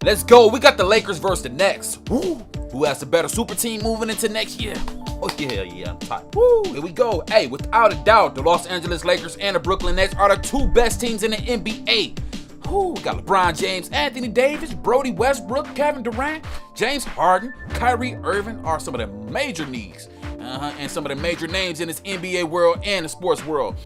Let's go. We got the Lakers versus the Nets. Woo. Who has the better super team moving into next year? Oh, yeah, I'm tight. Woo, here we go. Hey, without a doubt, the Los Angeles Lakers and the Brooklyn Nets are the two best teams in the NBA. Woo, we got LeBron James, Anthony Davis, Brody Westbrook, Kevin Durant, James Harden, Kyrie Irving are some of the major needs. And some of the major names in this NBA world and the sports world.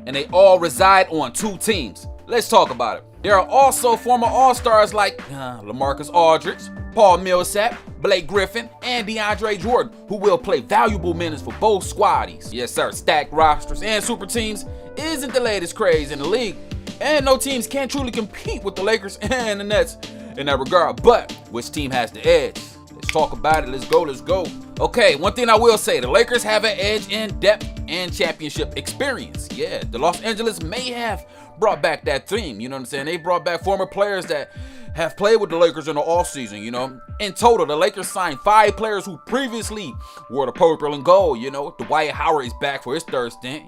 And they all reside on two teams. Let's talk about it. There are also former All-Stars like LaMarcus Aldridge, Paul Millsap, Blake Griffin, and DeAndre Jordan, who will play valuable minutes for both squaddies. Yes, sir, stacked rosters and super teams isn't the latest craze in the league, and no teams can truly compete with the Lakers and the Nets in that regard. But which team has the edge? Let's talk about it. Let's go. Okay, one thing I will say, the Lakers have an edge in depth and championship experience. Yeah, the Los Angeles may have brought back that theme, you know what I'm saying? They brought back former players that have played with the Lakers in the offseason, you know? In total, the Lakers signed 5 players who previously wore the purple and gold, you know? Dwight Howard is back for his third stint.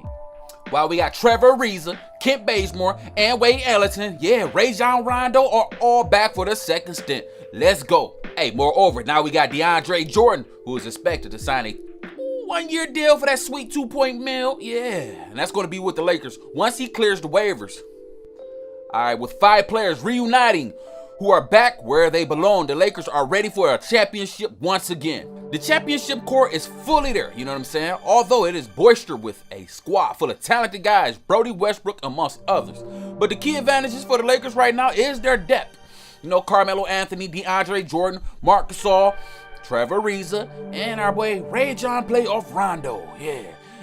While we got Trevor Ariza, Kent Bazemore, and Wade Ellington, Rajon Rondo are all back for the second stint. Let's go. Hey, moreover, now we got DeAndre Jordan, who is expected to sign a 1-year deal for that sweet $2 million. And that's going to be with the Lakers once he clears the waivers. All right, with 5 players reuniting who are back where they belong, the Lakers are ready for a championship once again. The championship core is fully there, you know what I'm saying? Although it is boisterous with a squad full of talented guys, Brody Westbrook amongst others. But the key advantages for the Lakers right now is their depth. You know, Carmelo Anthony, DeAndre Jordan, Marc Gasol, Trevor Ariza, and our boy Rajon Playoff Rondo,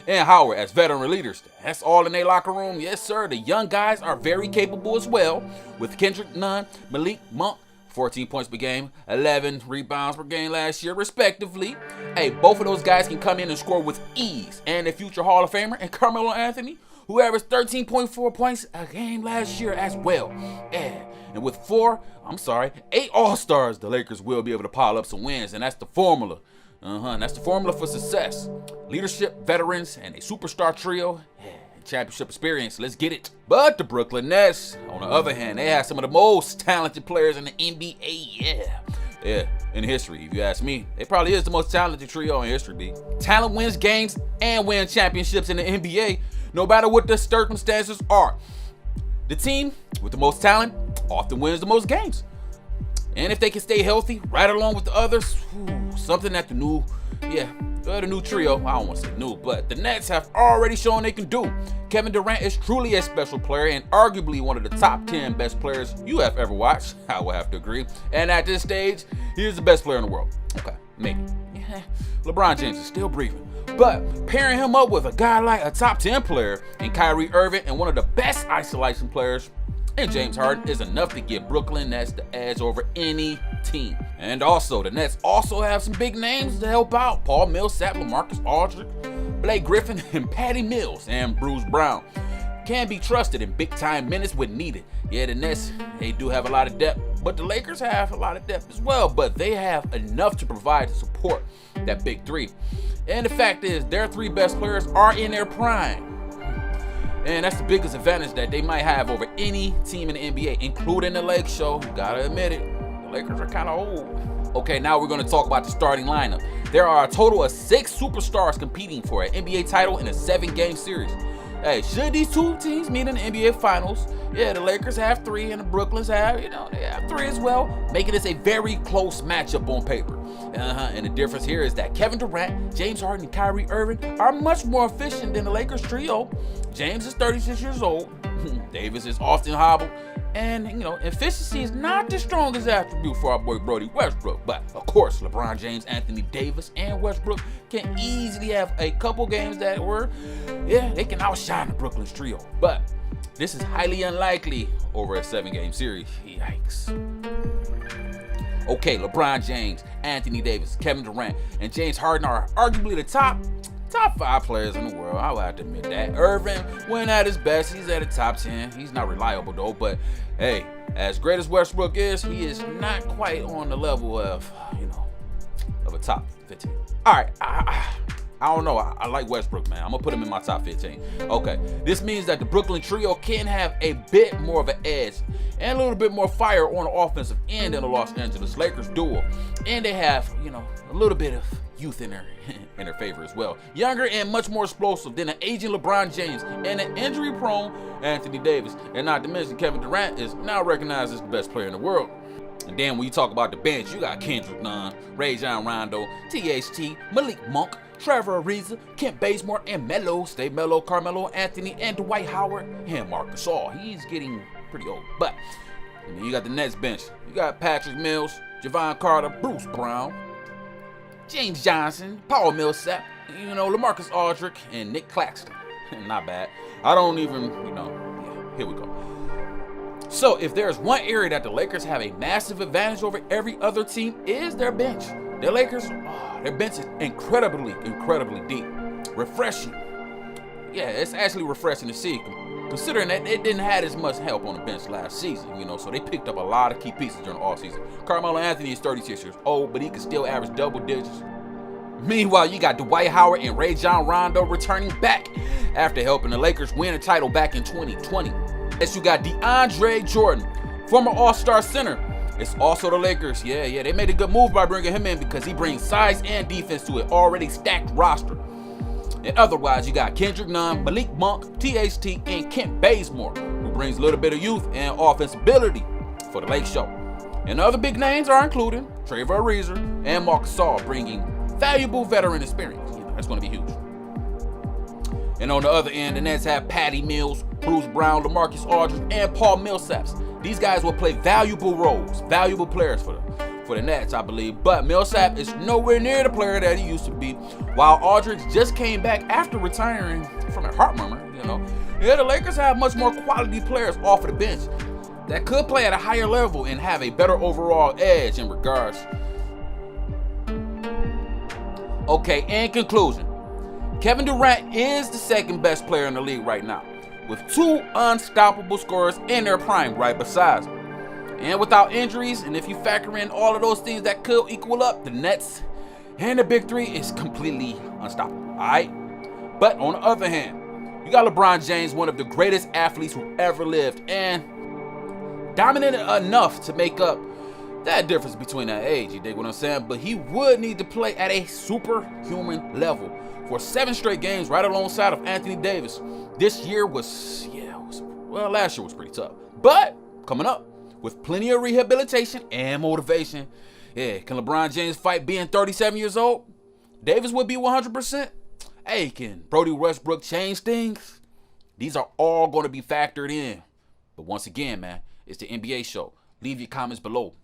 and Howard as veteran leaders. That's all in their locker room. Yes, sir. The young guys are very capable as well, with Kendrick Nunn, Malik Monk, 14 points per game, 11 rebounds per game last year, respectively. Hey, both of those guys can come in and score with ease. And the future Hall of Famer and Carmelo Anthony, who averaged 13.4 points a game last year as well. And with 8 All-Stars, the Lakers will be able to pile up some wins, and that's the formula. And that's the formula for success. Leadership, veterans, and a superstar trio. And championship experience. Let's get it. But the Brooklyn Nets, on the other hand, they have some of the most talented players in the NBA. In history, if you ask me. It probably is the most talented trio in history, B. Talent wins games and wins championships in the NBA, no matter what the circumstances are. The team with the most talent often wins the most games. And if they can stay healthy, right along with the others, something that the new trio, I don't want to say new, but the Nets have already shown they can do. Kevin Durant is truly a special player and arguably one of the top 10 best players you have ever watched. I will have to agree. And at this stage, he is the best player in the world. Okay, maybe. LeBron James is still breathing. But pairing him up with a guy like a top 10 player in Kyrie Irving and one of the best isolation players in James Harden is enough to give Brooklyn Nets the edge over any team. And also, the Nets also have some big names to help out. Paul Millsap, LaMarcus Aldridge, Blake Griffin, and Patty Mills, and Bruce Brown can be trusted in big-time minutes when needed. The Nets, they do have a lot of depth, but the Lakers have a lot of depth as well, but they have enough to provide to support that big three. And the fact is, their 3 best players are in their prime. And that's the biggest advantage that they might have over any team in the NBA, including the Lakers. Show. Gotta admit it, the Lakers are kind of old. Okay, now we're going to talk about the starting lineup. There are a total of 6 superstars competing for an NBA title in a 7-game series. Hey, should these two teams meet in the NBA Finals, the Lakers have 3 and the Brooklyns have, they have 3 as well, making this a very close matchup on paper. And the difference here is that Kevin Durant, James Harden, and Kyrie Irving are much more efficient than the Lakers trio. James is 36 years old. Davis is often hobbled. And, efficiency is not the strongest attribute for our boy Brody Westbrook. But, of course, LeBron James, Anthony Davis, and Westbrook can easily have a couple games that they can outshine the Brooklyn's trio. But this is highly unlikely over a 7-game series. Yikes. Okay, LeBron James, Anthony Davis, Kevin Durant, and James Harden are arguably the top 5 players in the world. I would have to admit that. Irving, when at his best, he's at the top 10. He's not reliable though, but hey, as great as Westbrook is, he is not quite on the level of, of a top 15. All right, I don't know. I like Westbrook, man. I'm going to put him in my top 15. Okay. This means that the Brooklyn trio can have a bit more of an edge and a little bit more fire on the offensive end than the Los Angeles Lakers duo. And they have, a little bit of youth in their favor as well. Younger and much more explosive than an aging LeBron James and an injury-prone Anthony Davis. And not to mention, Kevin Durant is now recognized as the best player in the world. And then when you talk about the bench, you got Kendrick Nunn, Rajon Rondo, THT, Malik Monk, Trevor Ariza, Kent Bazemore, and Stay Melo, Carmelo Anthony, and Dwight Howard, and Marc Gasol. He's getting pretty old. But you got the Nets bench. You got Patrick Mills, Javon Carter, Bruce Brown, James Johnson, Paul Millsap, LaMarcus Aldridge, and Nick Claxton. Not bad. I don't even, here we go. So if there's one area that the Lakers have a massive advantage over every other team is their bench. The Lakers, their bench is incredibly deep. Refreshing. Yeah, it's actually refreshing to see, considering that they didn't have as much help on the bench last season, so they picked up a lot of key pieces during the offseason. Carmelo Anthony is 36 years old, but he can still average double digits. Meanwhile, you got Dwight Howard and Rajon Rondo returning back after helping the Lakers win a title back in 2020. Next, you got DeAndre Jordan, former All-Star center. It's also the Lakers. Yeah, they made a good move by bringing him in because he brings size and defense to an already stacked roster. And otherwise, you got Kendrick Nunn, Malik Monk, THT, and Kent Bazemore, who brings a little bit of youth and offensive ability for the Lake Show. And other big names are included Trevor Ariza and Marc Gasol, bringing valuable veteran experience. That's going to be huge. And on the other end, the Nets have Patty Mills, Bruce Brown, LaMarcus Aldridge, and Paul Millsap. These guys will play valuable roles, valuable players for the Nets, I believe. But Millsap is nowhere near the player that he used to be, while Aldridge just came back after retiring from a heart murmur, the Lakers have much more quality players off of the bench that could play at a higher level and have a better overall edge in regards. Okay, in conclusion, Kevin Durant is the second best player in the league right now, with two unstoppable scorers in their prime right beside him. And without injuries, and if you factor in all of those things that could equal up, the Nets and the Big Three is completely unstoppable, all right? But on the other hand, you got LeBron James, one of the greatest athletes who ever lived, and dominant enough to make up that difference between that age, you dig what I'm saying? But he would need to play at a superhuman level for 7 straight games right alongside of Anthony Davis. This year last year was pretty tough. But coming up with plenty of rehabilitation and motivation, can LeBron James fight being 37 years old? Davis would be 100%. Hey, can Brody Westbrook change things? These are all going to be factored in. But once again, man, it's the NBA show. Leave your comments below.